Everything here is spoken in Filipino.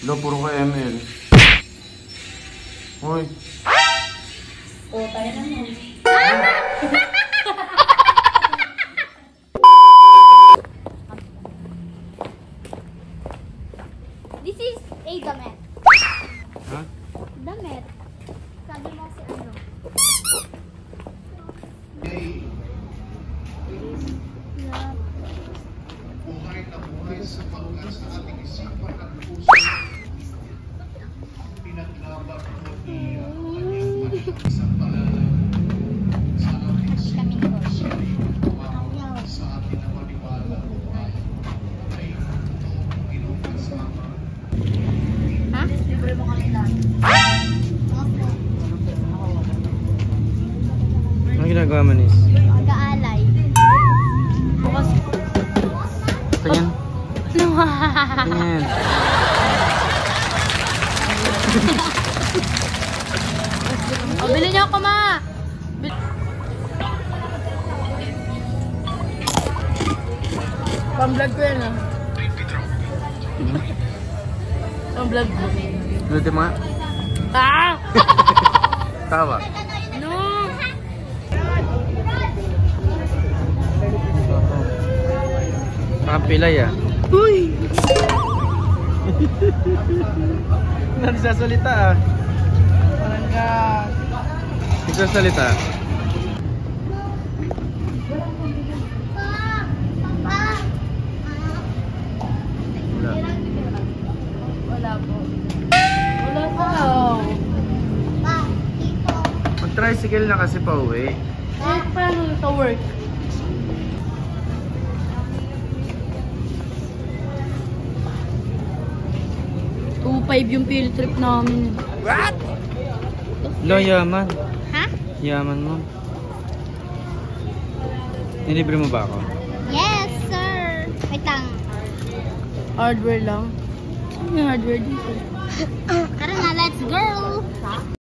Lo, puro ka ML. Hoy. O, tayo na mo. This is a damit. Ha? Damit. Sabi mo si ano? Buhay na buhay sapagkat sa ating isipan at puso pinaglaban ko niya ang kanyang maliit sa palalang sa ating sipan siya ay tumawa sa ating na maniwala buhay ay totoong inukasama. Ha? Libre mo kami lang. Ano ginagawa mo, Nis? Mag-aalay. Bukas. Tingin. Tingin. O, bilhin niyo ako, ma. Pang-vlog ko yan, ah. Pang-vlog ko. Luti mo nga. Ah! Tawa. No! Pakapilay ah. Uy! Nagsasalita ah. Parang ka... Nagsasalita. Wala. Wala po. Wala po. Mag-tricycle na kasi pa uwi. Eh, paano sa work? $2.5 yung field trip namin. What? Lo, yaman. Ha? Yaman mo. Nilibre mo ba ako? Yes, sir. Wait lang. Hardware lang. Ano yung hardware dito? Tara na, let's go.